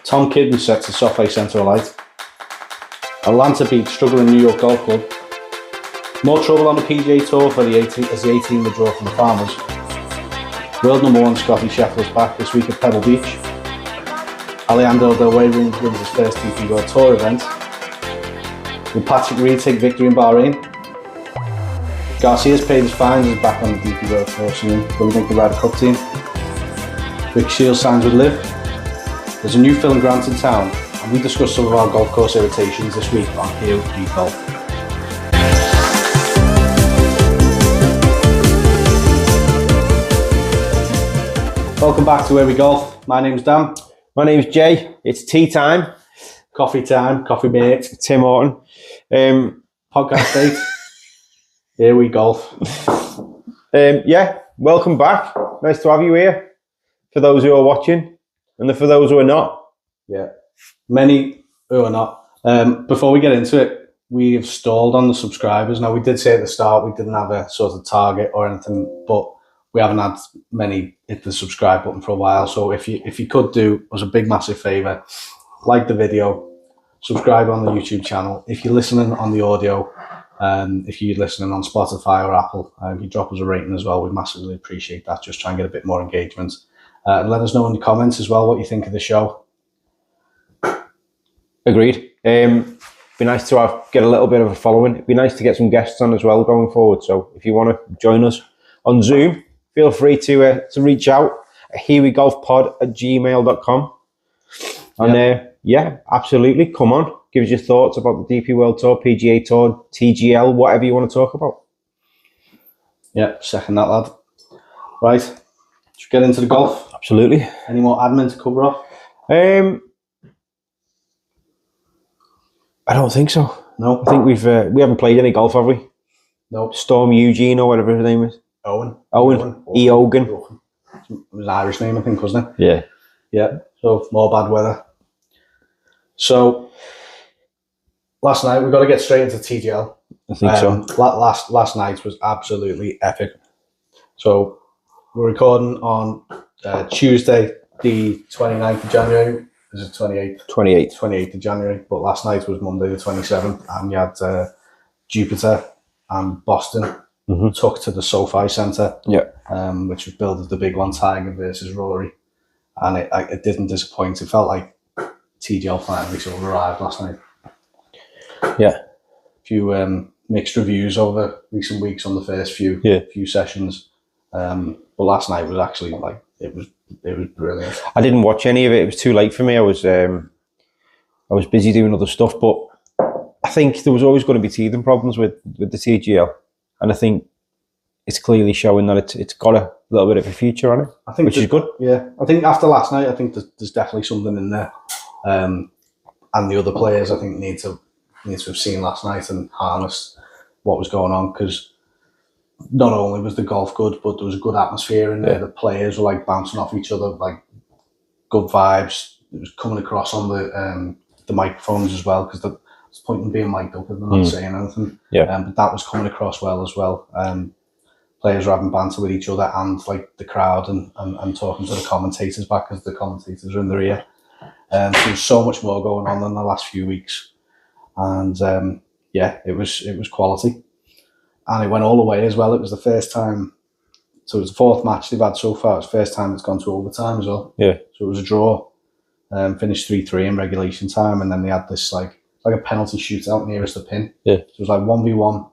Tom Kidney sets the SoFi Centre alight. Atlanta beats struggling New York Golf Club. More trouble on the PGA Tour for the 18 as the 18 withdraw from the Farmers. World number 1 Scotty Scheffler's back this week at Pebble Beach. Alejandro Del Rey wins his first DP World Tour event. Will Patrick Reed take victory in Bahrain? Garcia's paid his fines and is back on the DP World Tour soon. Will he make the Ryder Cup team? Rick Shields signs with Liv. There's a new Phil Grant in town, and we discuss some of our golf course irritations this week on Here We Golf. Welcome back to Where We Golf. My name's Dan. My name's Jay. It's tea time. Coffee time, coffee mate. Tim Horton. Podcast date. Here We Golf. Yeah, welcome back. Nice to have you here. For those who are watching, and for those who are not. Yeah, many who are not. Before we get into it, we've stalled on the subscribers. Now, we did say at the start we didn't have a sort of target or anything, but we haven't had many hit the subscribe button for a while. So if you could do us a big massive favour, like the video, subscribe on the YouTube channel. If you're listening on the audio, if you're listening on Spotify or Apple, you drop us a rating as well. We massively appreciate that. Just try and get a bit more engagement. And let us know in the comments as well what you think of the show. Agreed. Be nice to get a little bit of a following. It'd be nice to get some guests on as well going forward. So if you want to join us on Zoom, feel free to reach out at herewegolfpod@gmail.com. And yeah, absolutely. Come on. Give us your thoughts about the DP World Tour, PGA Tour, TGL, whatever you want to talk about. Yeah, second that, lad. Right. Should we get into the golf? Absolutely. Any more admin to cover off? I don't think so. No. I think we haven't played any golf, have we? Nope. Storm Eugene or whatever his name is. Owen. Eogan. It was an Irish name, I think, wasn't it? Yeah. Yeah. So more bad weather. So last night we've got to get straight into TGL. I think so. Last night was absolutely epic. So we're recording on Tuesday, the 29th of January. Is it 28th? 28th of January. But last night was Monday, the 27th, and you had Jupiter and Boston took to the SoFi Centre, which was billed as the big one, Tiger versus Rory, and it didn't disappoint. It felt like TGL finally sort of arrived last night. Yeah, a few mixed reviews over recent weeks on the first few sessions, but last night was actually like it was brilliant. I didn't watch any of it. It was too late for me. I was busy doing other stuff, but I think there was always going to be teething problems with the TGL, and I think it's clearly showing that it's got a little bit of a future on it, which is good. Yeah, I think after last night, I think there's definitely something in there, and the other players I think need to have seen last night and harnessed what was going on, because not only was the golf good, but there was a good atmosphere in there. Yeah. The players were like bouncing off each other, like good vibes. It was coming across on the microphones as well, because the point in being mic'd up and they're not saying anything. Yeah. But that was coming across well as well. Players were having banter with each other and like the crowd and talking to the commentators back as the commentators are in their ear. So there's so much more going on than the last few weeks, and it was quality, and it went all the way as well. It was the first time, so it was the fourth match they've had so far. It's the first time it's gone to overtime as well. Yeah. So it was a draw, finished 3-3 in regulation time, and then they had this like a penalty shootout nearest the pin. Yeah. So it was like 1v1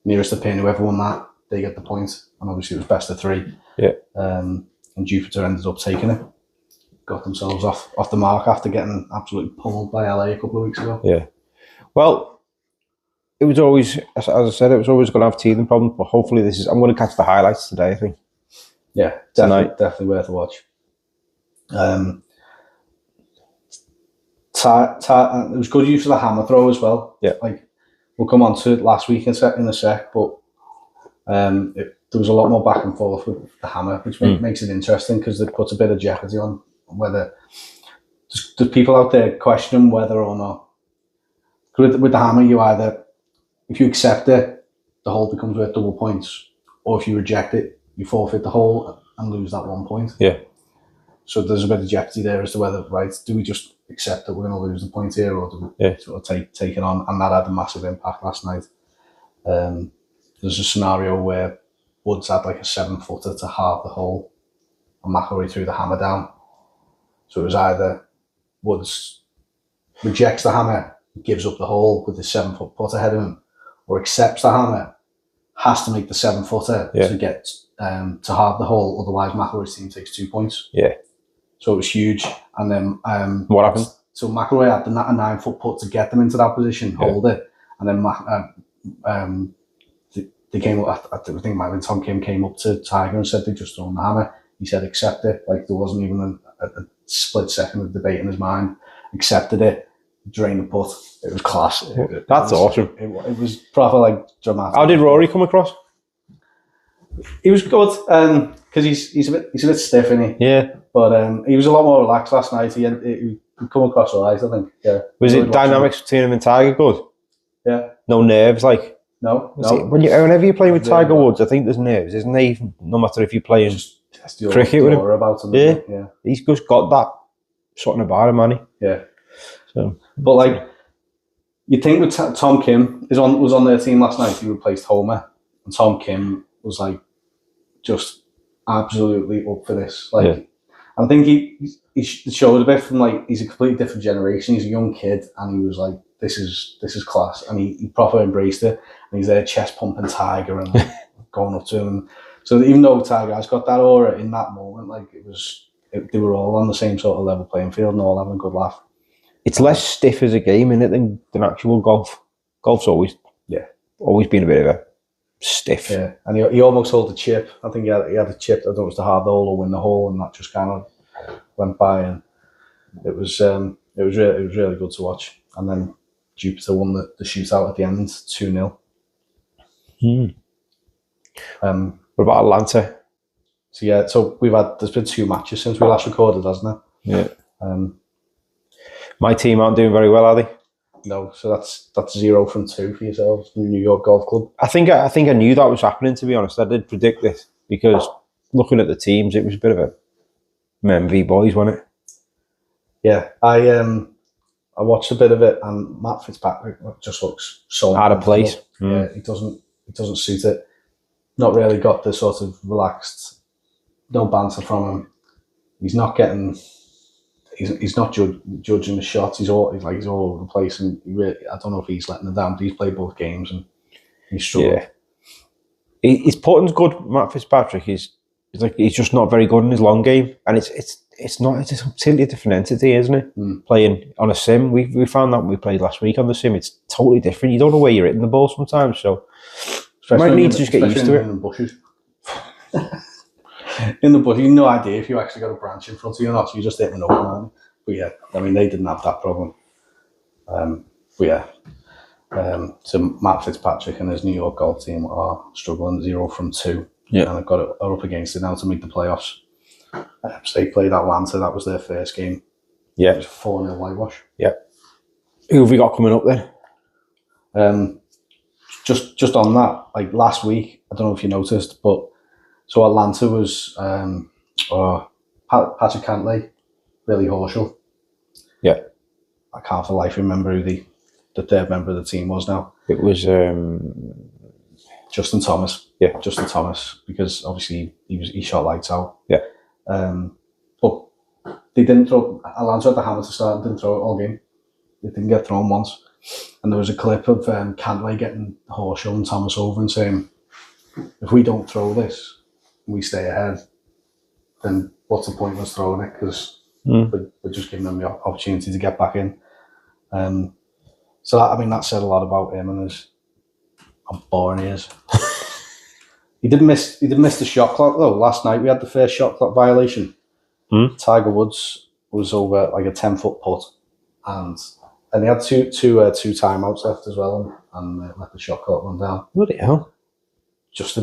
nearest the pin. Whoever won that, they get the point, and obviously it was best of 3. Yeah. And Jupiter ended up taking it. Got themselves off the mark after getting absolutely pummeled by LA a couple of weeks ago. Yeah. Well, it was always, as I said, it was always going to have teething problems, but hopefully I'm going to catch the highlights today, I think. Yeah, definitely worth a watch. It was good use of the hammer throw as well. Yeah. Like, we'll come on to it last week in a sec, but there was a lot more back and forth with the hammer, which makes it interesting, because it puts a bit of jeopardy on whether there's people out there questioning whether or not. With the hammer, you either, if you accept it, the hole becomes worth double points, or if you reject it, you forfeit the hole and lose that 1 point. Yeah. So there's a bit of jeopardy there as to whether, right, do we just accept that we're going to lose the point here, or do we sort of take it on? And that had a massive impact last night. There's a scenario where Woods had like a 7-footer to halve the hole, and McIlroy threw the hammer down. So it was either Woods rejects the hammer, gives up the hole with the 7-foot putt ahead of him, or accepts the hammer, has to make the 7-footer to get to halve the hole. Otherwise, McIlroy's team takes 2 points. Yeah. So it was huge. And then what happened? So McIlroy had a 9-foot putt to get them into that position, hold it, and then they came up. I think Myron Tom Kim came up to Tiger and said they just thrown the hammer. He said accept it. Like there wasn't even a split second of debate in his mind. Accepted it. Drained the putt. It was class. That's awesome. It was proper like dramatic. How did Rory come across? He was good because he's a bit stiff, isn't he? Yeah. But he was a lot more relaxed last night. He come across all right, I think. Yeah. Was it dynamics between him and Tiger good? Yeah. No nerves, like. No. Whenever you're playing with Tiger Woods, I think there's nerves, isn't there? No matter if you're playing cricket with him. About him, yeah. He's just got that something about him, man. Yeah. So, but like, you think with Tom Kim was on their team last night. He replaced Homer, and Tom Kim was like just absolutely up for this. Like, I think he showed a bit from like he's a completely different generation. He's a young kid, and he was like, this is class, and he proper embraced it. And he's there chest pumping Tiger and like, going up to him. And so even though Tiger has got that aura in that moment, like they were all on the same sort of level playing field and all having a good laugh. It's less stiff as a game, isn't it, than actual golf. Golf's always been a bit of a stiff. Yeah, and he almost held the chip. I think he had a chip. I don't know if it was to halve the hole or win the hole, and that just kind of went by. And it was really good to watch. And then Jupiter won the shootout at the end, 2-0. What about Atlanta? So there's been 2 matches since we last recorded, hasn't there? Yeah. My team aren't doing very well, are they? No, so that's 0 from 2 for yourselves, the New York Golf Club. I think I knew that was happening, to be honest. I did predict this because looking at the teams, it was a bit of a men v boys, wasn't it? Yeah, I watched a bit of it, and Matt Fitzpatrick just looks so out of place. Yeah, he doesn't suit it. Not really got the sort of relaxed, no banter from him. He's not getting. He's not judging the shots. He's all over the place, and I don't know if he's letting them down. But he's played both games and he's struggled. Yeah, his putting's good. Matt Fitzpatrick he's just not very good in his long game, and it's a completely different entity, isn't it? Playing on a sim, we found that when we played last week on the sim. It's totally different. You don't know where you're hitting the ball sometimes, so you might need to just get used to it. In the bushes. In the bush, you have no idea if you actually got a branch in front of you or not, so you just hit an open one. But yeah, I mean, they didn't have that problem. So Matt Fitzpatrick and his New York golf team are struggling, 0 from 2. Yeah. And are up against it now to make the playoffs. So they played Atlanta, that was their first game. Yeah. It was a 4-0 whitewash. Yeah. Who have we got coming up then? Just on that, like last week, I don't know if you noticed, but so Atlanta was Patrick Cantley, Billy Horschel. Yeah. I can't for life remember who the third member of the team was now. It was Justin Thomas. Yeah. Justin Thomas, because obviously he shot lights out. Yeah. But they didn't throw. Atlanta had the hammer to start and didn't throw it all game. They didn't get thrown once. And there was a clip of Cantley getting Horschel and Thomas over and saying, if we don't throw this, we stay ahead, then what's the point of us throwing it? Because we're just giving them the opportunity to get back in. So that said a lot about him and how boring he is. He did miss the shot clock though. Last night we had the first shot clock violation. Tiger Woods was over like a 10-foot putt, and he had two timeouts left as well, and let the shot clock run down. Bloody hell. Just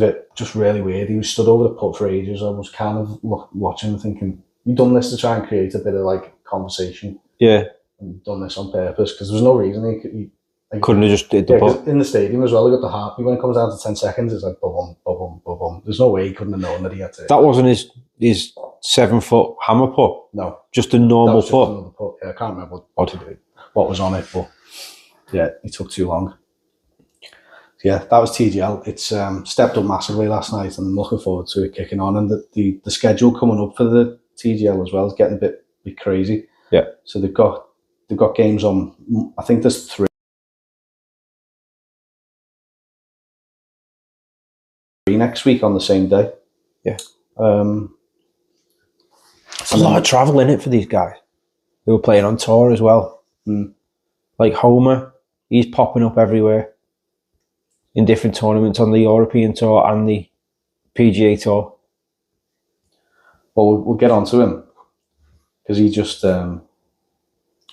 really weird. He was stood over the putt for ages. I was kind of watching and thinking, you've done this to try and create a bit of like conversation. Yeah. And you've done this on purpose, because there was no reason Like, Couldn't have just did the putt. In the stadium as well, he got the heartbeat when it comes down to 10 seconds. It's like boom, boom, boom, boom. There's no way he couldn't have known that he had to. That wasn't his 7-foot hammer putt. No, just a normal putt. Another putt. Yeah, I can't remember what was on it, but yeah, it took too long. Yeah, that was TGL. It's stepped up massively last night, and I'm looking forward to it kicking on. And the schedule coming up for the TGL as well is getting a bit crazy. Yeah. So they've got games on. I think there's 3 next week on the same day. Yeah. It's a lot of travel in it for these guys. They were playing on tour as well. Like Homer, he's popping up everywhere in different tournaments on the European Tour and the PGA Tour. Well, we'll get on to him because he just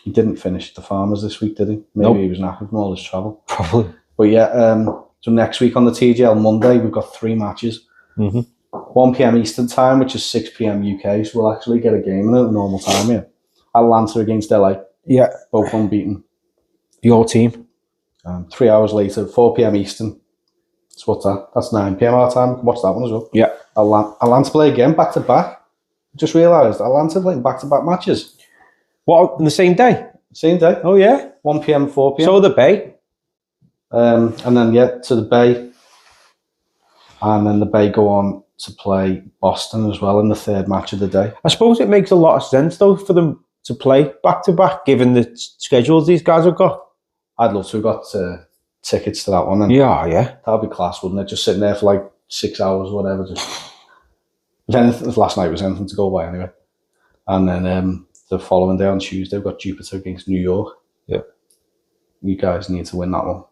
he didn't finish the Farmers this week, did he? Maybe he was knackered from all his travel. Probably. But yeah, so next week on the TGL Monday, we've got 3 matches. 1 p.m. Eastern time, which is 6 p.m. UK, so we'll actually get a game in at the normal time here. Atlanta against LA. Yeah. Both unbeaten. Your team. 3 hours later, 4 p.m. Eastern. So what's that? That's 9 p.m. our time. Watch that one as well. Yeah. Atlanta play again, back to back. Just realised Atlanta playing back to back matches. What, on the same day? Same day. Oh yeah. 1 p.m. 4 p.m. So the Bay. And then to the Bay. And then the Bay go on to play Boston as well in the 3rd match of the day. I suppose it makes a lot of sense though for them to play back to back, given the schedules these guys have got. I'd love to have got tickets to that one. And yeah. That'd be class, wouldn't it? Just sitting there for like 6 hours or whatever. If last night was anything to go by anyway. And then the following day on Tuesday, we've got Jupiter against New York. Yeah. You guys need to win that one.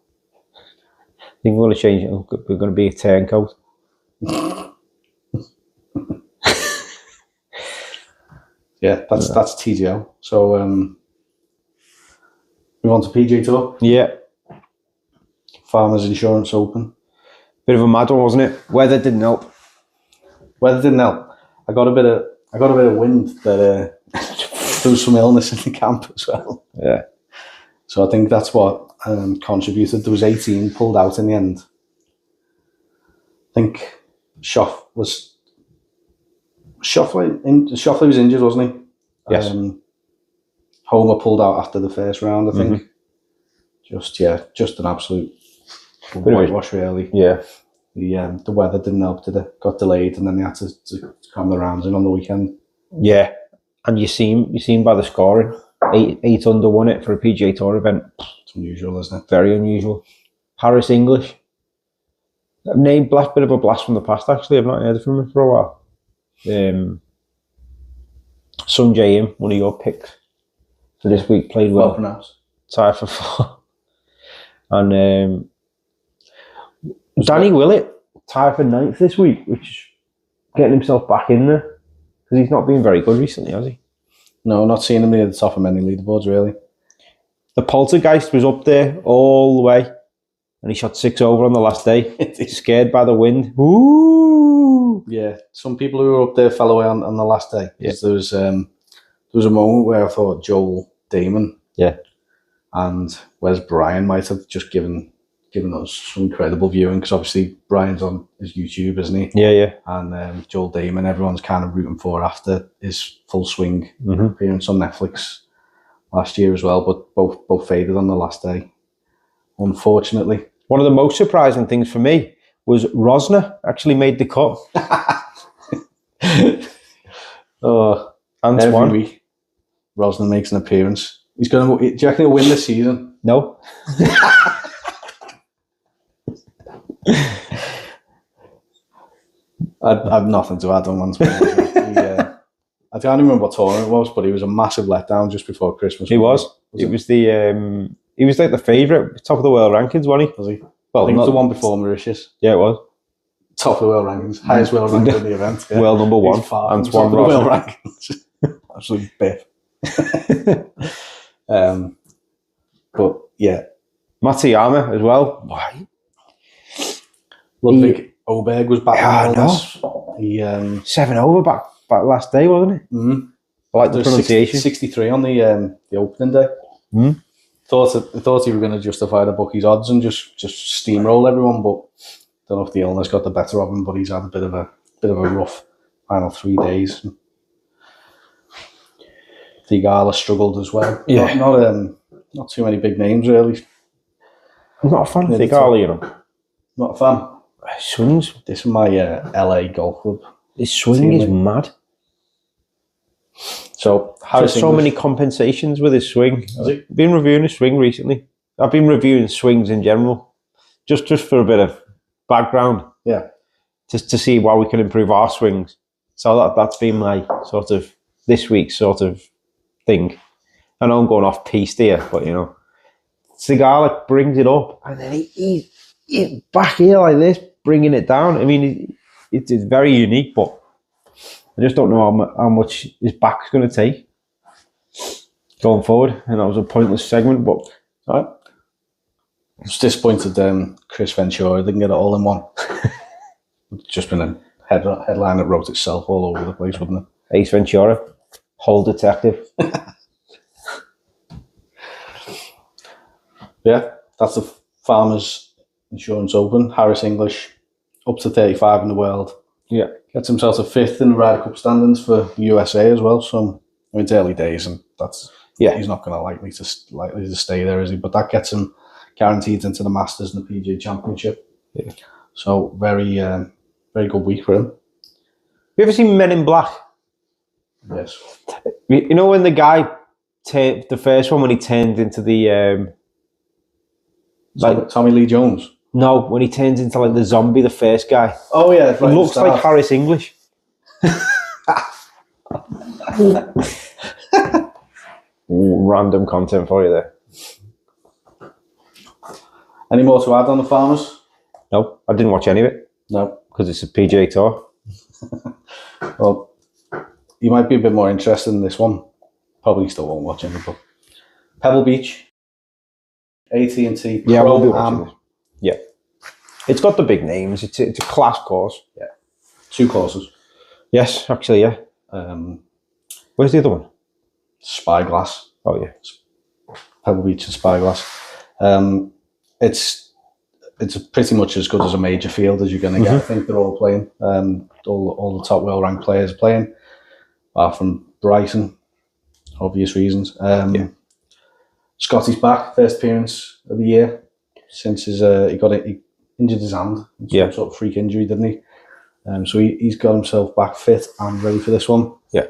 I think we're going to change it. We're going to be a turncoat. Yeah, that's TGL. So we want to PGA Tour. Yeah. Farmers Insurance Open. Bit of a mad one, wasn't it? Weather didn't help. Weather didn't help. I got a bit of wind that there was some illness in the camp as well. Yeah. So I think that's what contributed. There was 18 pulled out in the end. I think Shoffley was injured, wasn't he? Yes. Homer pulled out after the first round, I think. Just an absolute whitewash, really. Yeah. The weather didn't help, did it? Got delayed, and then they had to cram the rounds in on the weekend. Yeah, and you seen by the scoring, 8 under won it for a PGA Tour event. It's unusual, isn't it? Very unusual. Harris English. Name bit of a blast from the past. Actually, I've not heard from him for a while. Sunjay Im, one of your picks for this week, played well. Pronounced. Tied for 4. And Danny Willett tied for 9th this week, which is getting himself back in there because he's not been very good recently, has he? No, not seeing him near the top of many leaderboards, really. The Poltergeist was up there all the way, and he shot 6 over on the last day. Scared by the wind. Ooh! Yeah, some people who were up there fell away on the last day. Yeah. There was a moment where I thought Joel Damon, and Wes Bryan might have just given us some incredible viewing, because obviously Brian's on his YouTube, isn't he? Yeah. And Joel Damon, everyone's kind of rooting for after his full swing appearance on Netflix last year as well, but both faded on the last day, unfortunately. One of the most surprising things for me was Rosner actually made the cut. And every week Rosner makes an appearance. Do you reckon he'll win this season? No. I've nothing to add on one. I can't remember what tournament it was, but he was a massive letdown just before Christmas. He was. He was like the favourite, top of the world rankings, wasn't he? Was he? Well, I think it was the one before Mauritius. Yeah, it was. Top of the world rankings, highest world ranking in the event. Yeah. World number 1. Antoine Rosner. World rankings. Absolutely biff. But yeah, Matsuyama as well. Why? Ludwig Oberg was back. Yeah, I know. He 7 over back last day, wasn't it? Mm-hmm. I like the pronunciation. 63 on the opening day. thought he were going to justify the bookies' odds and just steamroll everyone, but don't know if the illness got the better of him. But he's had a bit of a rough final 3 days. Thigala struggled as well. Yeah, not too many big names really. I'm not a fan of Thigala, you know. Not a fan. Swings. This is my LA golf club. His swing is mad. So There's so many compensations with his swing. I've been reviewing his swing recently. I've been reviewing swings in general, just for a bit of background. Yeah. Just to see how we can improve our swings. So that's been my sort of this week's sort of thing. I know I'm going off piste here, but you know, Thigala brings it up, and then he's back here like this, bringing it down. I mean, it's very unique, but I just don't know how much his back's going to take going forward. And that was a pointless segment, but all right. I was disappointed Chris Ventura didn't get it all in one. It's just been a headline that wrote itself all over the place, wouldn't it? Ace Ventura, whole detective. Yeah, that's the Farmers Insurance Open. Harris English, up to 35 in the world. Yeah. Gets himself a 5th in the Ryder Cup standings for the USA as well. So, I mean, it's early days, and he's not going to likely to stay there, is he? But that gets him guaranteed into the Masters and the PGA Championship. Yeah. So, very good week for him. Have you ever seen Men in Black? Yes. You know when the guy, the first one when he turned into the... Tommy Lee Jones? No, when he turns into like the zombie, the first guy. Oh yeah, he looks like Harris English. Random content for you there. Any more to add on the Farmers? No, I didn't watch any of it. No, because it's a PGA Tour. Well, you might be a bit more interested in this one. Probably still won't watch any, but Pebble Beach, AT&T Pro Am. Yeah, it's got the big names. It's a class course. Yeah, 2 courses. Yes, actually, yeah. Where's the other one? Spyglass. Oh yeah, Pebble Beach and Spyglass. It's pretty much as good as a major field as you're going to get. I think they're all playing. All the top well-ranked players are playing, apart from Bryson, obvious reasons. Scotty's back, first appearance of the year since he injured his hand. Some sort of freak injury, didn't he? So he's got himself back fit and ready for this one. Yeah.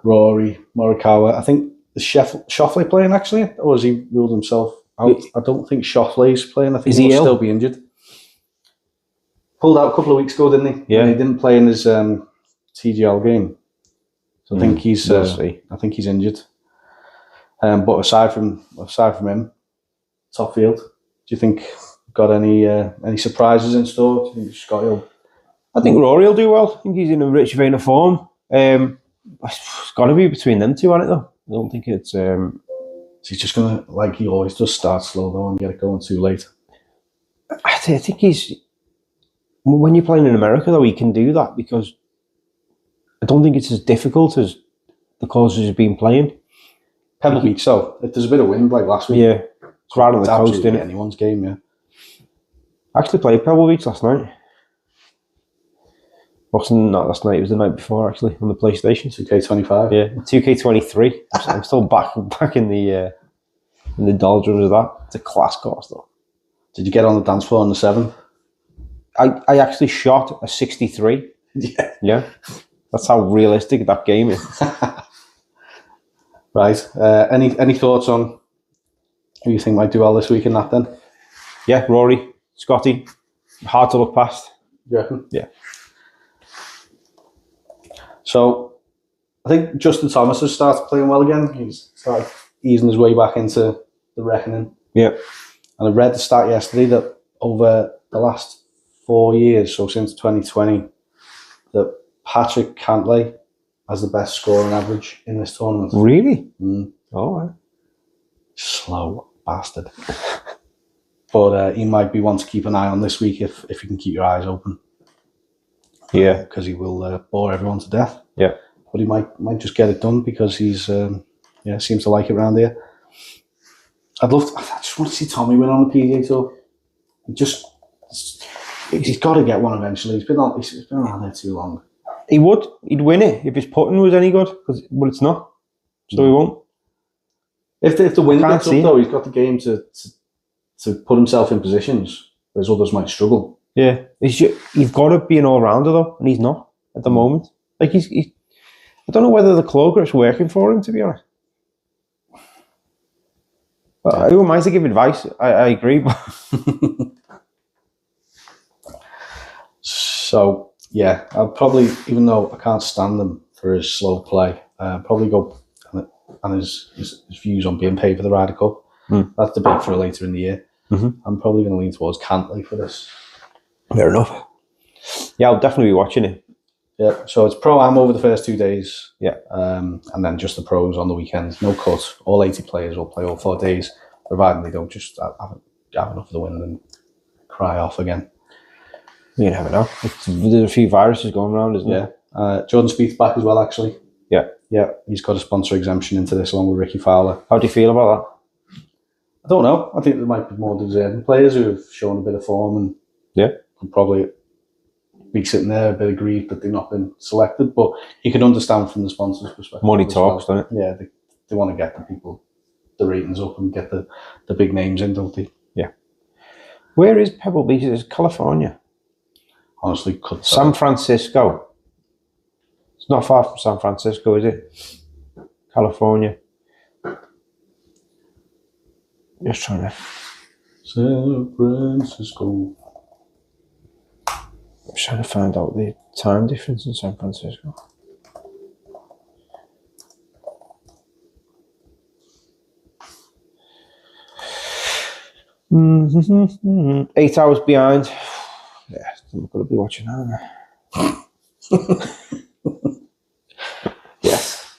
Rory, Morikawa. I think is Schauffele playing actually, or has he ruled himself out? I don't think Schauffele's playing. I think he will still be injured. Pulled out a couple of weeks ago, didn't he? Yeah. And he didn't play in his TGL game. So I think he's injured. But aside from him, top field. Do you think got any surprises in store? Do you think Scotty will? I think Rory will do well. I think he's in a rich vein of form. It's got to be between them two, isn't it? Though I don't think it's. He's just gonna, like he always does, start slow though and get it going too late. I think he's. When you're playing in America, though, he can do that because I don't think it's as difficult as the courses he's been playing. Pebble Beach, so if there's a bit of wind like last week, yeah, it's right on the coast, isn't it? Anyone's game, yeah. I actually played Pebble Beach last night. Wasn't not last night, it was the night before actually on the PlayStation. 2K25. Yeah, 2K23. I'm still back in the doldrums of that. It's a class course though. Did you get on the dance floor on the 7th? I actually shot a 63. Yeah. That's how realistic that game is. Right. Any thoughts on who you think might do well this week in that then? Yeah, Rory, Scotty. Hard to look past. You reckon? Yeah. So I think Justin Thomas has started playing well again. He's started easing his way back into the reckoning. Yeah. And I read the stat yesterday that over the last 4 years, so since 2020, that Patrick Cantlay has the best scoring average in this tournament. Really? Oh, right. Slow bastard. But he might be one to keep an eye on this week if you can keep your eyes open. Yeah. Because he will bore everyone to death. Yeah. But he might just get it done because he's seems to like it around here. I just want to see Tommy win on the PGA Tour. He's got to get one eventually. He's been around there too long. He would. He'd win it if his putting was any good, but it's not. So he won't. If the wind gets up though, he's got the game to put himself in positions whereas others might struggle. Yeah, you've got to be an all-rounder though, and he's not at the moment. Like he's I don't know whether the claw grip's working for him, to be honest. Who am I to give advice? I agree. But so yeah, I'll probably, even though I can't stand him for his slow play, probably go and his views on being paid for the Ryder Cup. That's debate for later in the year. I'm probably going to lean towards Cantley for this. Fair enough. Yeah, I'll definitely be watching it. Yeah, so it's Pro Am over the first 2 days. Yeah. And then just the pros on the weekends. No cut. All 80 players will play all 4 days, providing they don't just have enough of the wind and cry off again. You never know. There's a few viruses going around, isn't there? Jordan Spieth's back as well, actually. Yeah. Yeah, he's got a sponsor exemption into this along with Ricky Fowler. How do you feel about I don't know. I think there might be more deserving players who have shown a bit of form and can probably be sitting there a bit aggrieved that they've not been selected. But you can understand from the sponsor's perspective. Money talks, doesn't it? Yeah, they want to get the ratings up and get the big names in, don't they? Yeah. Where is Pebble Beach? It's California. Honestly, could San Francisco. It's not far from San Francisco, is it? California. Just trying to. San Francisco. I'm trying to find out the time difference in San Francisco. Mm-hmm. 8 hours behind. Yeah, I'm going to be watching that. Yes.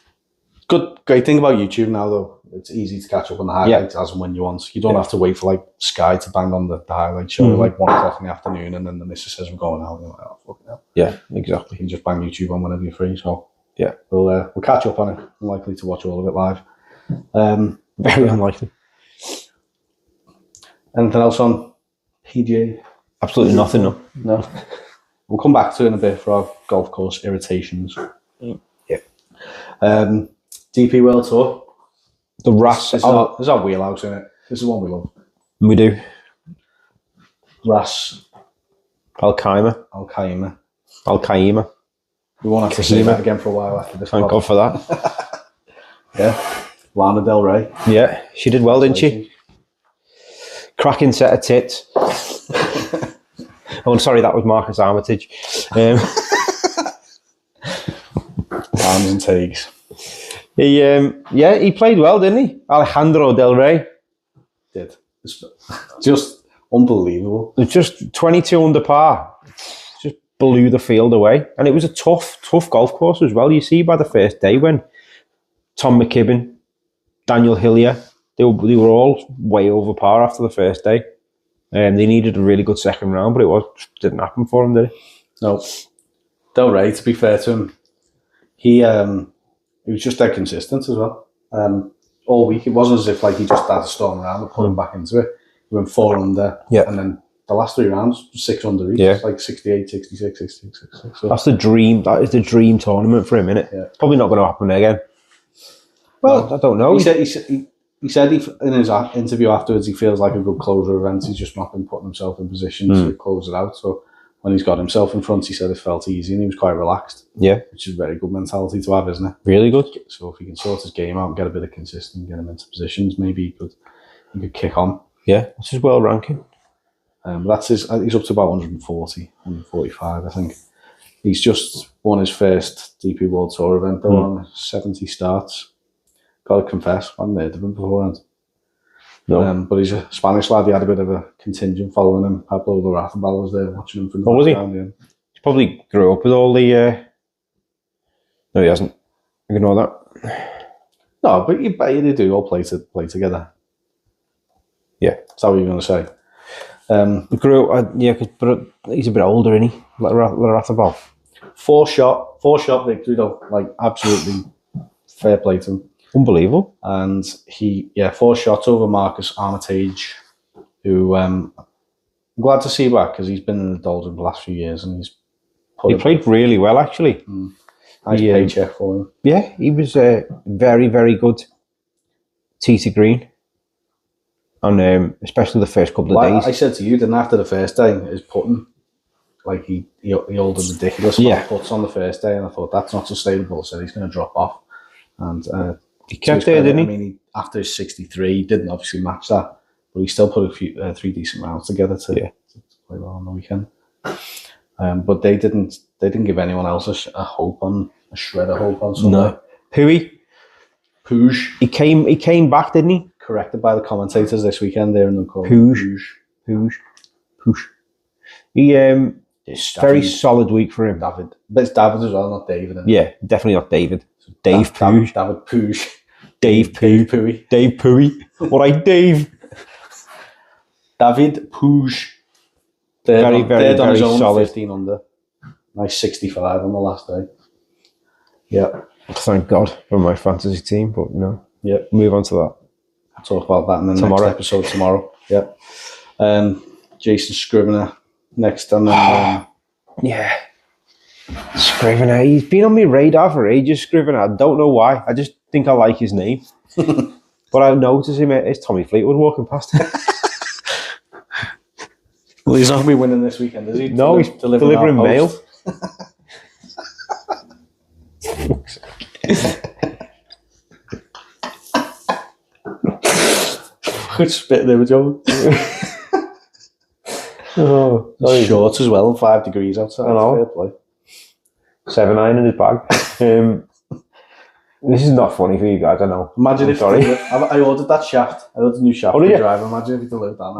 Great thing about YouTube now, though. It's easy to catch up on the highlights as and when you want. You don't have to wait for like Sky to bang on the highlight show at like 1 o'clock in the afternoon, and then the missus says we're going out. You're like, oh, fucking hell. Yeah, exactly. You can just bang YouTube on whenever you're free. So yeah, we'll catch up on it. Unlikely to watch all of it live. Very unlikely. Anything else on PGA? Absolutely nothing. No. We'll come back to it in a bit for our golf course irritations. Yeah. DP World Tour. The Ras. There's our wheelhouse in it. This is one we love. We do. Ras Al Kahimah. Al Kahimah. Al Kahimah. We won't have to say that again for a while after this. Thank God for that. Yeah. Lana Del Rey. Yeah, she did well, didn't she? Cracking set of tits. Oh, sorry, that was Marcus Armitage. Arms and takes. He played well, didn't he? Alejandro Del Rey. Did. Just unbelievable. It was just 22 under par. Just blew the field away. And it was a tough golf course as well. You see by the first day when Tom McKibben, Daniel Hillier, they were all way over par after the first day. They needed a really good second round, but it didn't happen for them, did it? No. Del Rey, to be fair to him, he was just dead consistent as well. All week, it wasn't as if like he just had to storm around and pull him back into it. He went 4 under, and then the last 3 rounds, 6 under each. Yeah. Like 68, 66, 66, 66. So. That's the dream. That is the dream tournament for him, isn't it? Yeah. Probably not going to happen again. Well, no. I don't know. He said in his interview afterwards, he feels like a good closer event. He's just not been putting himself in position to close it out. So when he's got himself in front, he said it felt easy and he was quite relaxed. Yeah. Which is a very good mentality to have, isn't it? Really good. So if he can sort his game out and get a bit of consistency, get him into positions, maybe he could kick on. Yeah, that's his world ranking. But that's he's up to about 140, 145, I think. He's just won his first DP World Tour event, though, on 70 starts. Got to confess, I hadn't heard of him beforehand. No. But he's a Spanish lad. He had a bit of a contingent following him. Pablo Larrazabal was there watching him from the background. Was he? He probably grew up with all the... No, he hasn't. Ignore that. No, but they do all play together. Yeah. That's how you're going to say. He grew up... but he's a bit older, isn't he? Larrazabal. 4-shot victory, though. Like, absolutely fair play to him. Unbelievable. And he, 4 shots over Marcus Armitage, who I'm glad to see back because he's been in the doldrums the last few years and he's He played really well, actually. Nice paycheck for him. Yeah, he was very, very good tee to green. And especially the first couple of days. I said to you, then after the first day, his putting, like he held a ridiculous amount of putts on the first day, and I thought that's not sustainable, so he's going to drop off. And he kept there, didn't he? I mean, after his 63, he didn't obviously match that, but he still put a few 3 decent rounds together to play well on the weekend. But they didn't give anyone else a hope on a shred of hope on Sunday. No. Puig. He came back, didn't he? Corrected by the commentators this weekend there in the call. Puig. He it's very solid week for him. David. But it's David as well, not David. Yeah, definitely not David. Dave Puig. David Puig. Dave Puig. Dave Puig. All right, Dave. David Puig. Very, very solid. 15 under. Nice 65 on the last day. Yeah. Thank God for my fantasy team, but no. Yeah. Move on to that. I'll talk about that in the next episode tomorrow. Yeah. Jason Scrivener next, and then Scrivener. He's been on my radar for ages. Scrivener. I don't know why. I just think I like his name, but I notice him. It's Tommy Fleetwood walking past him. Well, he's not going to be winning this weekend, is he? No, he's delivering mail. Good spit there, Joe. Shorts as well, 5 degrees outside. I know. 7-9 in his bag. This is not funny for you guys, I know. Imagine if I ordered that shaft. I ordered a new shaft for the driver. Imagine if he delivered that.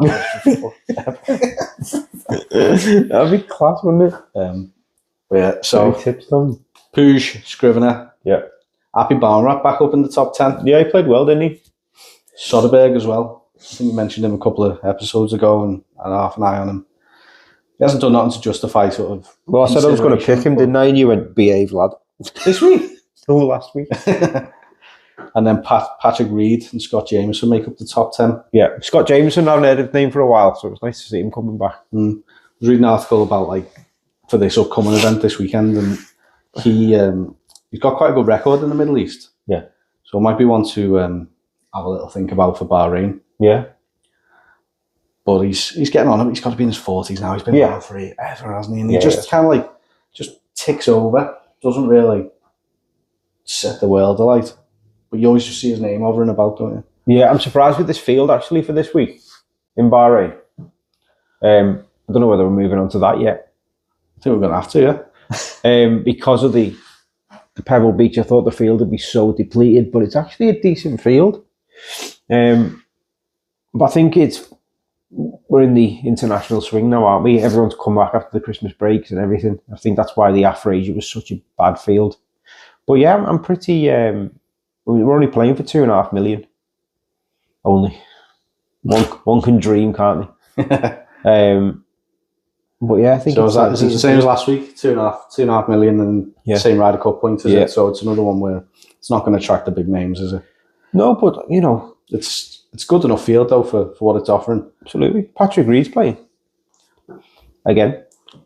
That'd be class, wouldn't it? But yeah, so tips done. Puig, Scrivener. Yeah. Happy Barnrat back up in the top 10. Yeah, he played well, didn't he? Soderberg as well. I think you mentioned him a couple of episodes ago and I had half an eye on him. He hasn't done nothing to justify sort of... Well, I said I was going to pick him, didn't I? And you went, behave, lad. This week? No, last week. And then Patrick Reed and Scott Jameson make up the top 10. Yeah, Scott Jameson, I haven't heard his name for a while, so it was nice to see him coming back. I was reading an article about, for this upcoming event this weekend, and he's got quite a good record in the Middle East. Yeah. So it might be one to have a little think about for Bahrain. Yeah. But he's getting on him. He's got to be in his 40s now. He's been around forever, hasn't he? And he just kind of just ticks over. Doesn't really set the world alight. But you always just see his name over and about, don't you? Yeah, I'm surprised with this field actually for this week in Bahrain. I don't know whether we're moving on to that yet. I think we're going to have to, yeah. Because of the Pebble Beach, I thought the field would be so depleted, but it's actually a decent field. But I think we're in the international swing now, aren't we? Everyone's come back after the Christmas breaks and everything. I think that's why the Afrasia was such a bad field. But yeah, I'm pretty... we're only playing for 2.5 million. Only. One can dream, can't they? But yeah, I think so. Is it the same as last week? 2.5 million, and same Ryder Cup points, is it? So it's another one where it's not going to attract the big names, is it? No, but it's good enough field though for what it's offering. Absolutely. Patrick Reed's playing again.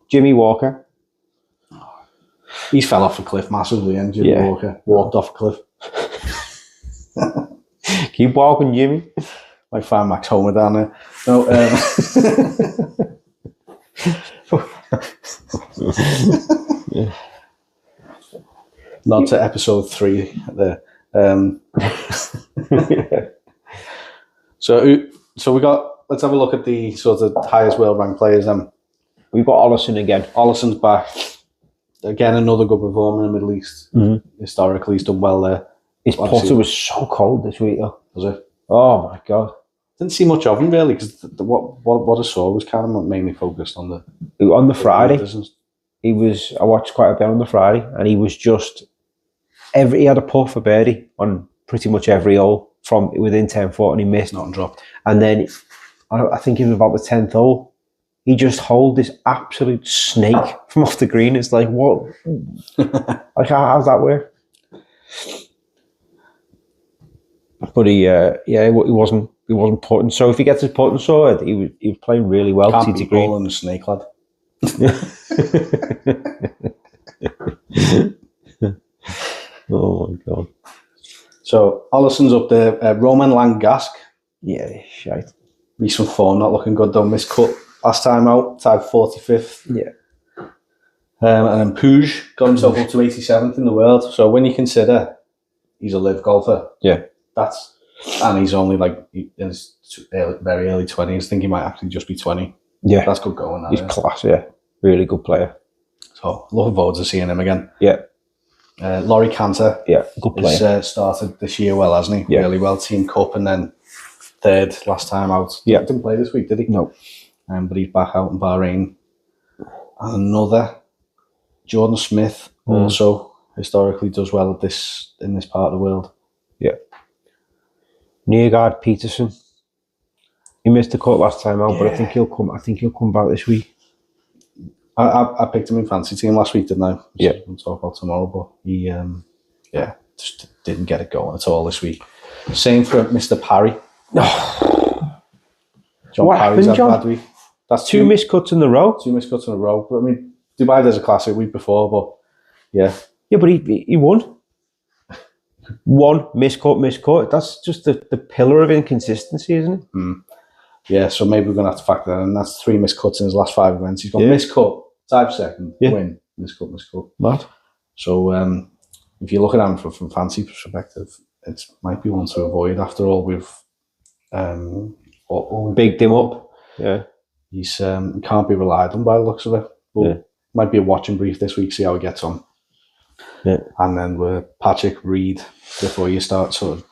Jimmy Walker. He's fell off a cliff massively, and Jimmy Walker walked off a cliff. Keep walking, Jimmy. Like find Max Homer down there. No. Not to episode 3 there. So we got. Let's have a look at the sort of highest world ranked players. We've got Ollison again. Ollison's back again. Another good performer in the Middle East. Mm-hmm. Historically, he's done well there. His putter was so cold this week, though. Was it? Oh my God! Didn't see much of him really, because what I saw was kind of mainly focused on the Friday. He was. I watched quite a bit on the Friday, and he was just he had a putt for birdie on pretty much every hole from within 10 foot, and he missed. Not dropped. And then I think it was about the 10th hole. He just holed this absolute snake from off the green. It's like, what? Like, how's that work? But he wasn't putting. So if he gets his putting sorted, he was playing really well. Can't TT be Green. bowling a snake, lad. Oh my god. So Allison's up there. Roman Langask. Yeah, shite. Recent form not looking good though. Missed cut last time out. Tied 45th. Yeah. And then Puig got himself up to 87th in the world. So when you consider he's a live golfer, and he's only like in his very early 20s. I think he might actually just be 20. Yeah, that's good going. He's class. Yeah, really good player. So looking forward to seeing him again. Yeah. Laurie Cantor. Yeah, good player. Has started this year well, hasn't he? Yeah. Really well. Team Cup and then third last time out. Yeah. Didn't play this week, did he? No. But he's back out in Bahrain. And another Jordan Smith also historically does well in this part of the world. Yeah. Nørgaard Peterson. He missed the cut last time out, but I think he'll come back this week. I picked him in fancy team last week, didn't I? Yeah. We'll talk about tomorrow, but he just didn't get it going at all this week. Same for Mr. Parry. John What Parry's happened, had a bad week. That's two missed cuts in a row. Two missed cuts in a row. But I mean, Dubai does a classic week before, but yeah. Yeah, but he won. One miscut. That's just the pillar of inconsistency, isn't it? Mm. Yeah, so maybe we're going to have to factor that in. That's 3 missed cuts in his last 5 events. He's got miscut, tied second, win, miscut. Mad. So if you look at him from fancy perspective, it might be one to avoid. After all, we've bigged him up. Yeah. He's can't be relied on by the looks of it. But might be a watching brief this week, see how he gets on. Yeah. And then we're Patrick Reed before you start sort of...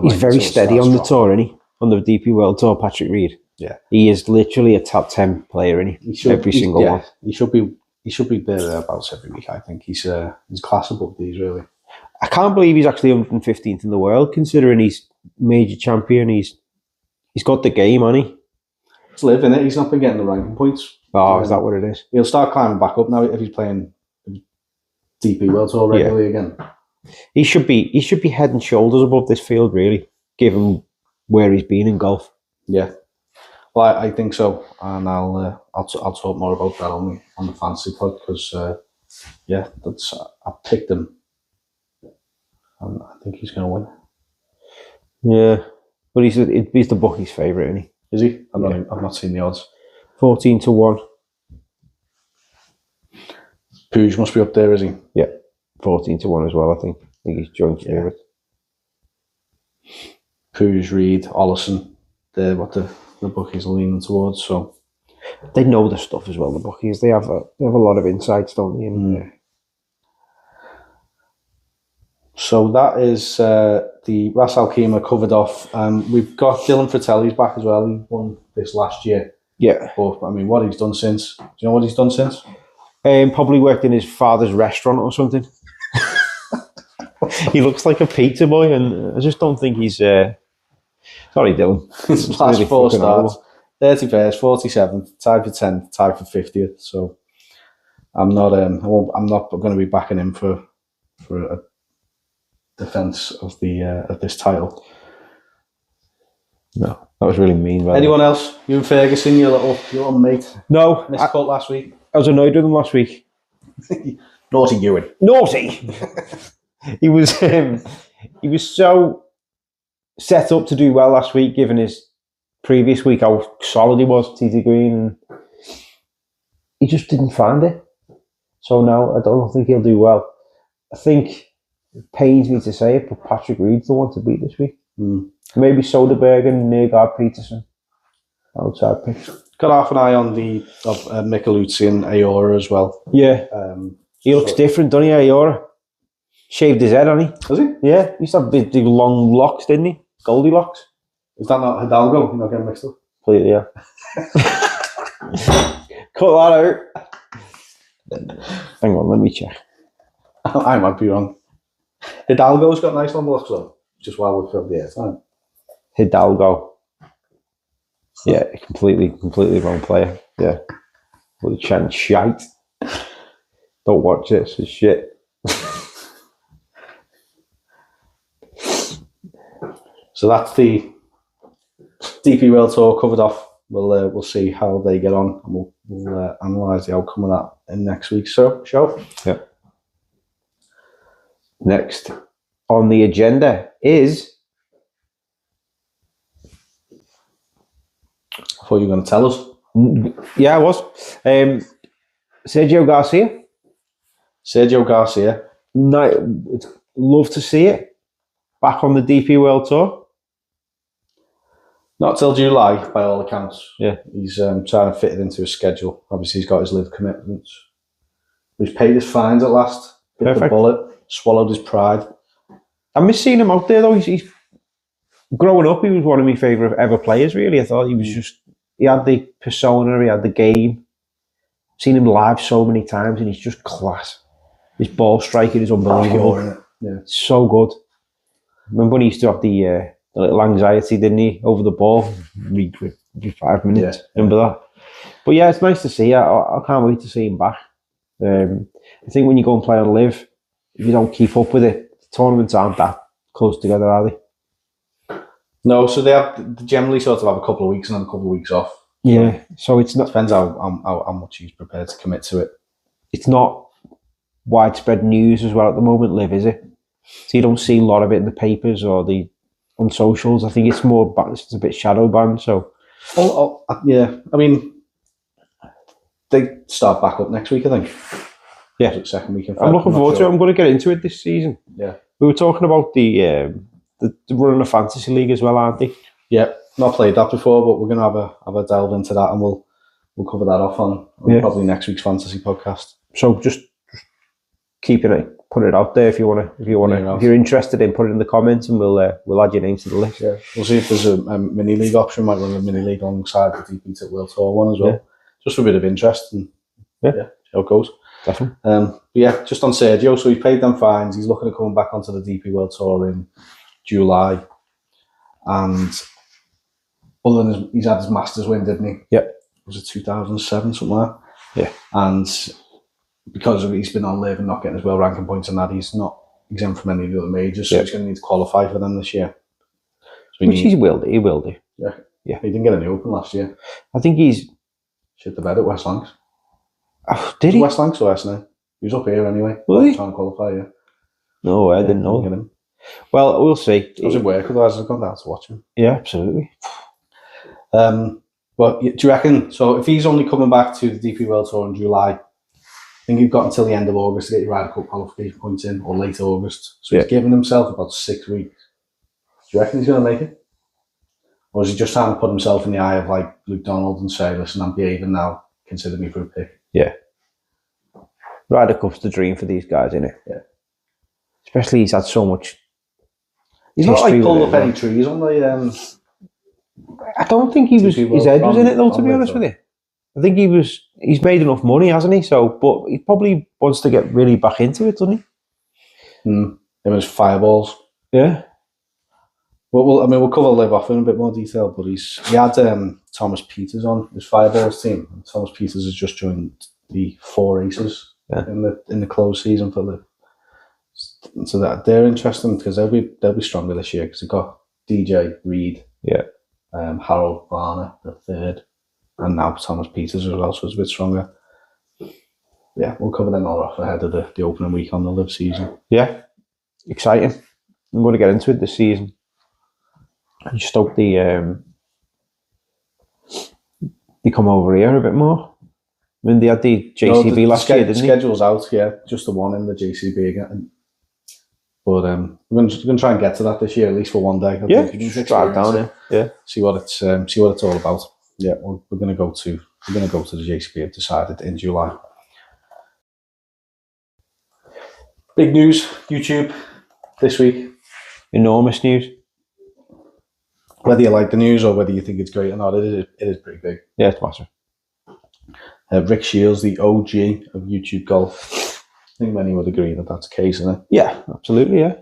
He's very steady on the tour, isn't he? On the DP World Tour, Patrick Reed. Yeah. He is literally a top 10 player, isn't he? Every single one. He should be thereabouts every week, I think. He's class above these, really. I can't believe he's actually 115th in the world, considering he's major champion. He's got the game, hasn't he? It's live, innit? He's not been getting the ranking points. Oh, is that what it is? He'll start climbing back up now if he's playing DP World Tour regularly again. He should be head and shoulders above this field, really, given where he's been in golf. Yeah. Well, I think so, and I'll talk more about that on the fantasy pod because I picked him, and I think he's going to win. Yeah, but he's the bookie's favourite, isn't he? Is he? I've not seen the odds. 14-1. Puig must be up there, is he? Yeah, 14-1 as well. I think he's joint favourite. Puig, Reed, Allison, they're what the bookies are leaning towards. So they know the stuff as well. The bookies, they have a lot of insights, don't they? And, So that is the Ras Al Kahimah covered off. We've got Dylan Fratelli's back as well. He won this last year. Yeah. But I mean, what he's done since? Do you know what he's done since? Probably worked in his father's restaurant or something. He looks like a pizza boy, and I just don't think he's. Sorry, Dylan. His last really 4 starts: 31st, 47th, tied for 10th, tied for 50th. So I'm not. I'm not going to be backing him for a defense of this title. No, that was really mean. Anyone else? You and Ferguson, your little mate. No, missed cut last week. I was annoyed with him last week. Naughty Ewan. Naughty. He was so set up to do well last week, given his previous week how solid he was, TT Green, and he just didn't find it. So now I don't think he'll do well. I think it pains me to say it, but Patrick Reed's the one to beat this week. Maybe Soderbergh and Nørgaard Peterson. Outside picks. Got half an eye on the Micheluzzi and Aora as well. Yeah. He looks different, doesn't he, Aora? Shaved his head, hasn't he? Does he? Yeah. He used to have big long locks, didn't he? Goldilocks. Is that not Hidalgo? You're not getting mixed up? Completely, yeah. Cut that out. Hang on, let me check. I might be wrong. Hidalgo's got nice long locks though. Just while we filled the airtime. Hidalgo. Yeah, completely wrong player. Yeah. What a chance shite. Don't watch it, it's shit. So that's the DP World Tour covered off. We'll see how they get on, and we'll analyse the outcome of that in next week's show. Yeah. Next on the agenda is. I thought you were going to tell us. Yeah, I was. Sergio Garcia. Sergio Garcia. No, love to see it back on the DP World Tour. Not till July, by all accounts. Yeah, he's trying to fit it into his schedule. Obviously, he's got his live commitments. He's paid his fines at last. Bit Perfect. the bullet. Swallowed his pride. I miss seeing him out there though. He's growing up. He was one of my favourite ever players. Really, I thought he was just. He had the persona. He had the game. Seen him live so many times, and he's just class. His ball striking is unbelievable. Yeah, it's so good. Remember when he used to have the little anxiety, didn't he, over the ball every 5 minutes? Yeah. Remember that? But yeah, it's nice to see. I can't wait to see him back. I think when you go and play on live, if you don't keep up with it, the tournaments aren't that close together, are they? No, so they generally sort of have a couple of weeks and then a couple of weeks off. Yeah, so it's not. Depends how much he's prepared to commit to it. It's not widespread news as well at the moment, live, is it? So you don't see a lot of it in the papers or on socials. I think it's more, it's a bit shadow banned. So, yeah, I mean, they start back up next week, I think. Yeah, second week. I'm looking forward to it. I'm going to get into it this season. Yeah, we were talking about the running a fantasy league as well, aren't they? Yeah, not played that before, but we're going to have a delve into that, and we'll cover that off on probably next week's fantasy podcast. So just keep it, put it out there if you're interested in, put it in the comments, and we'll add your name to the list. Yeah, we'll see if there's a mini league option. Might run a mini league alongside the DP World Tour one as well, just for a bit of interest and see how it goes. Definitely. Yeah, just on Sergio, so he's paid them fines. He's looking at coming back onto the DP World Tour in July, and other than he's had his Masters win, didn't he? Yeah. Was it 2007, something like that? Yeah. And because he's been on live and not getting his world ranking points and that, he's not exempt from any of the other majors, so he's going to need to qualify for them this year. So he will do. Yeah. Yeah. He didn't get any Open last year. I think he's shit the bed at West Lancs. Oh, did he? West Lancs or S1E8? He was up here anyway. Was he? Trying to qualify, yeah. No, I didn't know. Get him. Well, we'll see. I was at work, otherwise I'd gone down to watch him. Yeah, absolutely. But do you reckon, so if he's only coming back to the DP World Tour in July, I think you've got until the end of August to get your Ryder Cup qualification points in, or late August. So he's given himself about 6 weeks. Do you reckon he's going to make it? Or is he just trying to put himself in the eye of like Luke Donald and say, listen, I'm behaving now, consider me for a pick? Yeah. Ryder Cup's the dream for these guys, isn't it? Yeah. Especially he's had so much. He's not like pulled up any trees on the. I don't think his head was in it though, to be honest with you. I think he's made enough money, hasn't he? So, but he probably wants to get really back into it, doesn't he? Him and his fireballs. Yeah. Well, we'll cover live off in a bit more detail, but he had Thomas Peters on his fireballs team. And Thomas Peters has just joined the 4 races in the closed season for live. So that they're interesting because they'll be stronger this year because they've got DJ Reed, Harold Varner the third, and now Thomas Peters as well, so it's a bit stronger. Yeah, we'll cover them all off ahead of the opening week on the live season. Yeah, exciting. I'm going to get into it this season. I just hope they come over here a bit more. I mean, they had the JCB last year, didn't they? The schedule's out, just the one in the JCB again. But we're going to try and get to that this year, at least for one day. Just drive down it. Yeah, see what it's all about. Yeah, we're going to go to the JCB. I've decided in July. Big news, YouTube this week. Enormous news. Whether you like the news or whether you think it's great or not, it is pretty big. Yeah, it's massive. Rick Shields, the OG of YouTube golf. I think many would agree that that's the case, isn't it? Yeah, absolutely, yeah.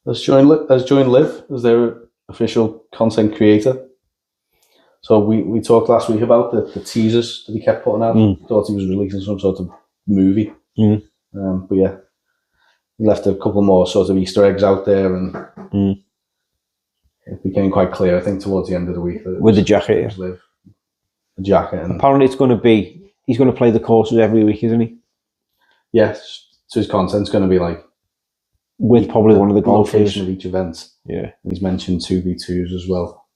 Has joined Liv as their official content creator. So we talked last week about the teasers that he kept putting out. Thought he was releasing some sort of movie. But yeah, he left a couple more sort of Easter eggs out there, and it became quite clear, I think, towards the end of the week. That with the jacket. was Liv. The jacket. And apparently he's going to play the courses every week, isn't he? Yes. So his content's going to be like, with probably one of the golfers location of each event. Yeah. And he's mentioned 2v2s as well.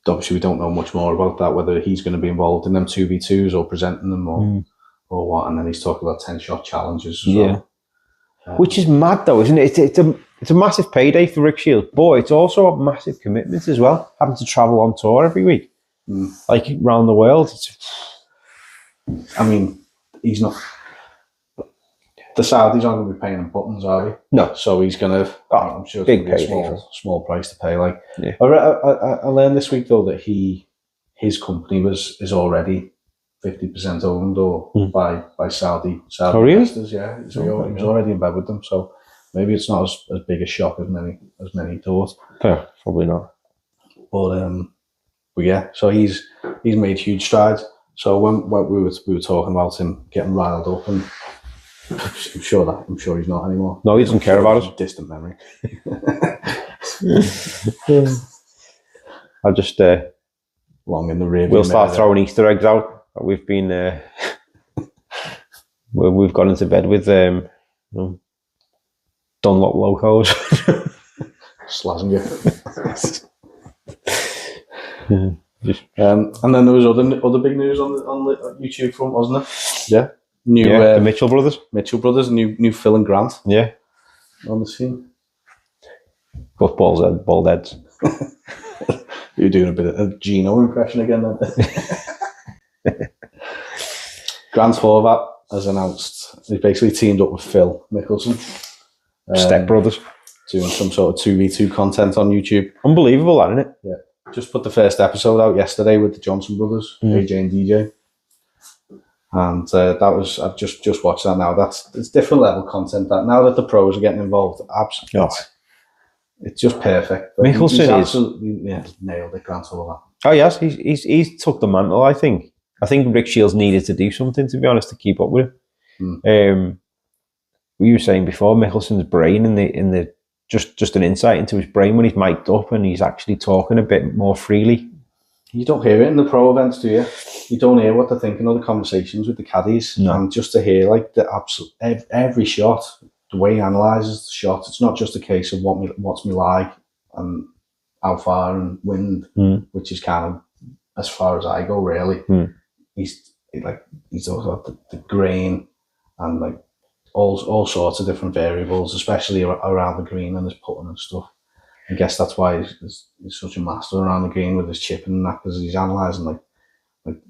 Obviously, we don't know much more about that, whether he's going to be involved in them 2v2s or presenting them or what. And then he's talking about 10-shot challenges as well. Which is mad though, isn't it? It's a massive payday for Rick Shields, but it's also a massive commitment as well, having to travel on tour every week, like around the world. I mean, he's not. The Saudis aren't going to be paying him buttons, are they? No. So he's going to. I'm sure it's big going to be payday. a small price to pay. Like, yeah. I learned this week though that his company is already 50% owned or by Saudi investors. Yeah, so he was already in bed with them. So maybe it's not as big a shock as many thought. Yeah, probably not. But yeah, so he's made huge strides. So when we were talking about him getting riled up, and I'm sure he's not anymore. No, he doesn't care about us. Distant memory. I just long in the rear. We'll start throwing Easter eggs out. We've been we've gone into bed with Dunlop locos. Slazenger. And then there was other big news on the YouTube front, wasn't there? Yeah. The Mitchell brothers. New Phil and Grant. Yeah. On the scene. Both bald heads. You're doing a bit of a Gino impression again then. Grant Horvath has announced he's basically teamed up with Phil Mickelson. Step brothers. Doing some sort of 2v2 content on YouTube. Unbelievable, that, isn't it? Yeah. Just put the first episode out yesterday with the Johnson brothers, AJ and DJ. And that was, I've just watched that now. It's different level content that now that the pros are getting involved, absolutely. It's just perfect. Mickelson he's absolutely nailed it, Grant Horvath. Oh yes, he's took the mantle. I think Rick Shields needed to do something, to be honest, to keep up with it. We were saying before, Mickelson's brain in the just an insight into his brain when he's mic'd up and he's actually talking a bit more freely. You don't hear it in the pro events, do you? You don't hear what they're thinking of the conversations with the caddies. No. And just to hear like the absolute every shot, the way he analyses the shot, it's not just a case of what's me like and how far and wind, which is kind of as far as I go really. He's also the grain and like all sorts of different variables, especially around the green and his putting and stuff. I guess that's why he's such a master around the green with his chipping and that, because he's analysing like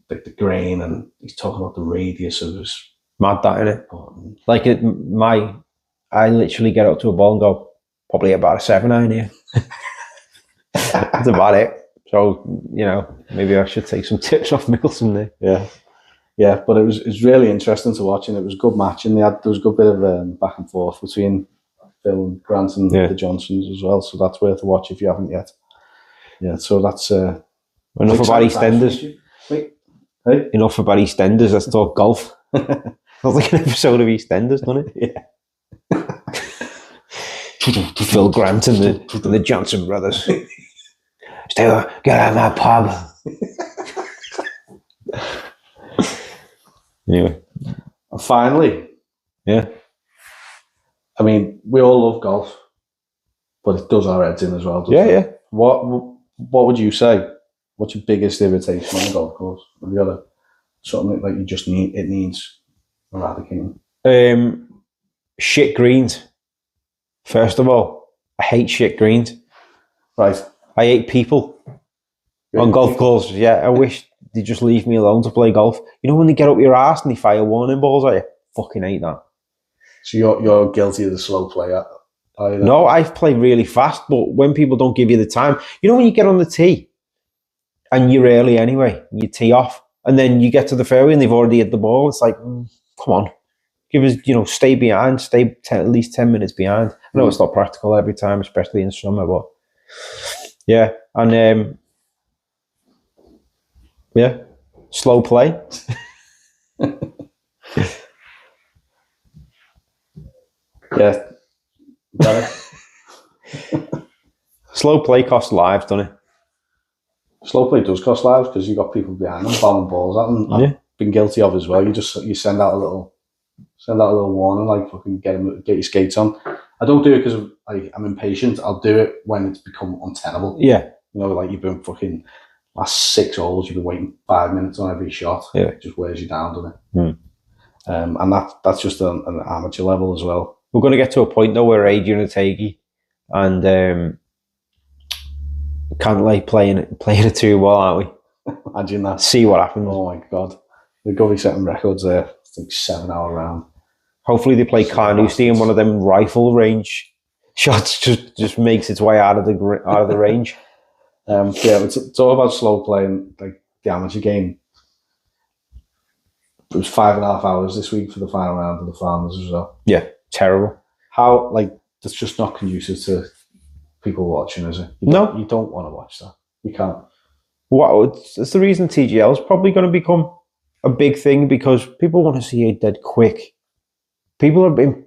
the grain and he's talking about the radius of his. Mad that, innit? Like I literally get up to a ball and go, probably about a 7-iron here. That's about it. So, maybe I should take some tips off Mickelson there. Yeah, but it was really interesting to watch, and it was a good match, and there was a good bit of back and forth between Phil and Grant and the Johnsons as well, so that's worth a watch if you haven't yet. Yeah, so that's enough about EastEnders. Wait, hey? Enough about EastEnders. Let's talk golf. Sounds like an episode of EastEnders, doesn't it? Yeah. Phil Grant and the Johnson brothers. Stay, get out of my pub. Anyway, and finally, I mean, we all love golf, but it does our heads in as well, doesn't it? What would you say? What's your biggest irritation on the golf course? Have you got something like you just needs eradicating? Shit greens. First of all, I hate shit greens. Right. I hate people on golf courses. Yeah, I wish they just leave me alone to play golf. You know when they get up your ass and they fire warning balls at you? Fucking hate that. So you're guilty of the slow play, are you? No, I play really fast, but when people don't give you the time, when you get on the tee and you're early anyway, you tee off, and then you get to the fairway and they've already hit the ball. It's like, come on, give us, stay behind, at least 10 minutes behind. I know it's not practical every time, especially in summer, but yeah, and slow play. Yeah. Slow play costs lives, doesn't it? Slow play does cost lives because you've got people behind them bowling balls at them. I've been guilty of as well. You send out a little warning, like fucking get your skates on. I don't do it because I'm impatient. I'll do it when it's become untenable. Yeah. You know, like you've been fucking last 6 holes, you've been waiting 5 minutes on every shot. Yeah. It just wears you down, doesn't it? And that's just an amateur level as well. We're going to get to a point though where Adrian Otaegi and can't like playing it too well, aren't we? Imagine that. See what happens. Oh my God. They're going to be setting records there. It's like 7-hour round. Hopefully they play Carnoustie in one of them rifle range shots just makes its way out of the range. Yeah, it's all about slow play, like the amateur game. It was 5.5 hours this week for the final round of the Farmers as well. Yeah, terrible. How, like, that's just not conducive to people watching, is it? You don't want to watch that. You can't. It's the reason TGL is probably going to become a big thing, because people want to see it dead quick. The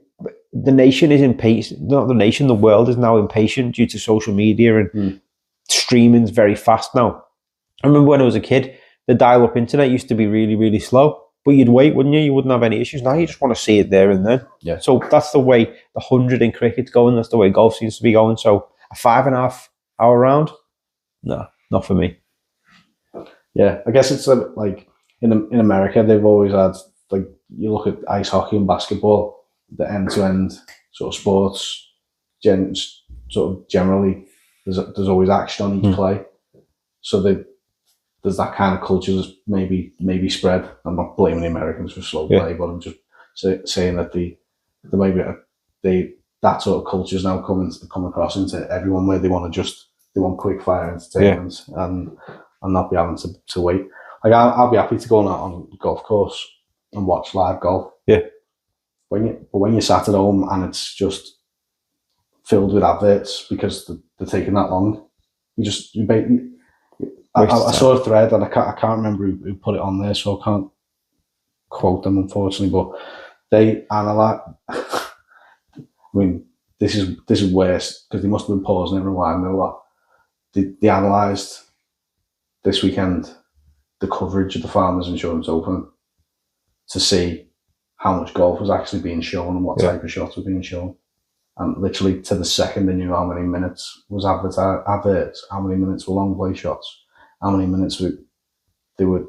nation is impatient. Not the nation, the world is now impatient due to social media and streaming's very fast now. I remember when I was a kid, the dial-up internet used to be really, really slow. But you'd wait, wouldn't you? You wouldn't have any issues. Now you just want to see it there and then. Yeah. So that's the way the 100 in cricket's going. That's the way golf seems to be going. So a 5.5 hour round? No, not for me. Yeah, I guess it's like in America, they've always had, like, you look at ice hockey and basketball, the end-to-end sort of sports, sort of generally, there's always action on each play. So there's that kind of culture that's maybe spread. I'm not blaming the Americans for slow play, but I'm just saying that that sort of culture is now come across into everyone, where they want quick fire entertainment and not be having to wait. Like I'll be happy to go on a golf course and watch live golf. Yeah. But when you're sat at home and it's just filled with adverts because they're taking that long, I saw a thread and I can't remember who put it on there, so I can't quote them, unfortunately. But they analyze. I mean, this is worse because they must have been pausing and rewinding a lot. They analysed this weekend the coverage of the Farmers Insurance Open to see how much golf was actually being shown and what type of shots were being shown. And literally to the second, they knew how many minutes was adverts, how many minutes were long play shots, how many minutes they were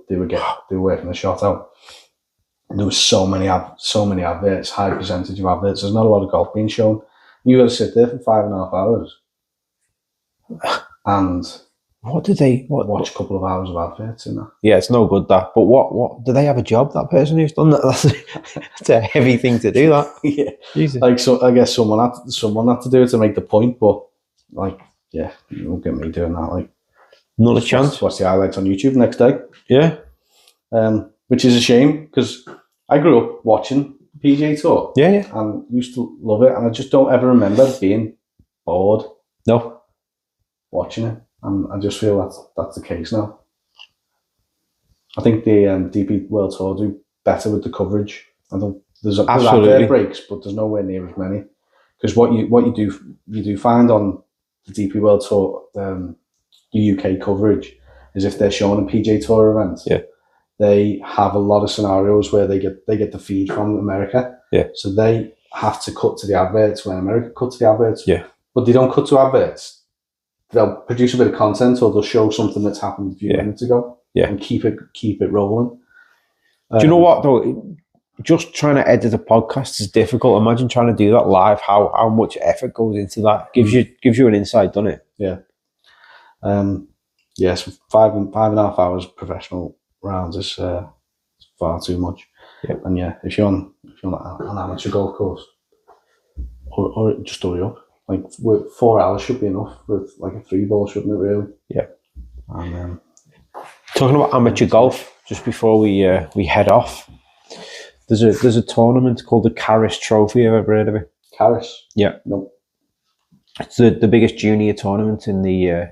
working the shot out. And there was so many adverts, high percentage of adverts. There's not a lot of golf being shown. You got to sit there for 5.5 hours and watch a couple of hours of adverts in that. Yeah, it's no good that. But what do they have a job? That person who's done that, that's a heavy thing to do. That Jesus. Like, so I guess someone had to do it to make the point. But like, yeah, you won't get me doing that. Like, not a chance. Watch the highlights on YouTube next day. Yeah, which is a shame because I grew up watching the PGA Tour. Yeah, and used to love it, and I just don't ever remember being bored. No, watching it. And I just feel that's the case now. I think the DP World Tour do better with the coverage. There's advert breaks, but there's nowhere near as many. Because what you do find on the DP World Tour, the UK coverage, is if they're showing a PGA Tour event, they have a lot of scenarios where they get the feed from America. Yeah. So they have to cut to the adverts when America cuts to the adverts. Yeah. But they don't cut to adverts. They'll produce a bit of content, or they'll show something that's happened a few minutes ago, and keep it rolling. Do you know what though? Just trying to edit a podcast is difficult. Imagine trying to do that live. How much effort goes into that? Gives you an insight, doesn't it? Yeah. Yes, 5.5 hours professional rounds is far too much. Yeah. And if you're on an amateur golf course, or just hurry up. Like 4 hours should be enough with like a 3-ball, shouldn't it? Really? Yeah. And talking about amateur golf, just before we head off, there's a tournament called the Caris Trophy. Have you ever heard of it? Caris? Yeah. No. It's the biggest junior tournament in the,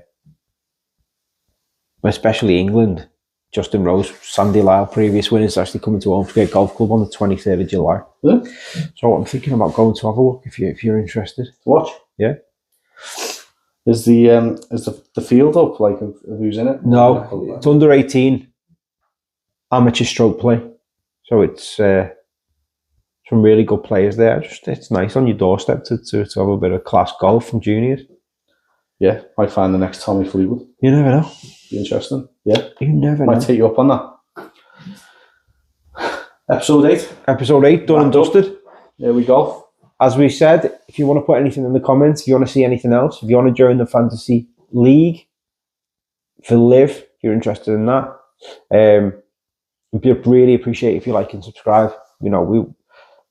especially England. Justin Rose, Sandy Lyle, previous winners, actually coming to Ormsgate Golf Club on the 23rd of July. Yeah. So I'm thinking about going to have a look if you're interested. Watch? Yeah. Is the field up, like, of who's in it? No, it's under 18 amateur stroke play. So it's some really good players there. Just it's nice on your doorstep to have a bit of class golf from juniors. Yeah, might find the next Tommy Fleetwood. You never know. Be interesting. Yeah, you never know. Might take you up on that. Episode 8. Episode 8 done and dusted. There we go. As we said, if you want to put anything in the comments, if you want to see anything else, if you want to join the fantasy league for Live, if you're interested in that, we'd really appreciate if you like and subscribe. You know,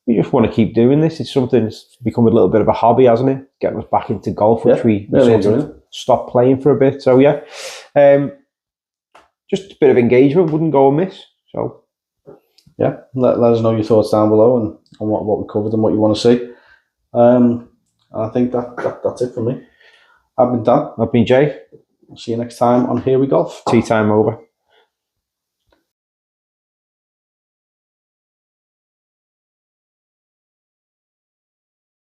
we just want to keep doing this. It's something that's become a little bit of a hobby, hasn't it? Getting us back into golf, which we really sort of stopped playing for a bit. So yeah, just a bit of engagement wouldn't go amiss. So yeah, let us know your thoughts down below and on what we covered and what you want to see. I think that's it for me. I've been Dan. I've been Jay. I'll see you next time on Here We Golf. Tea time over.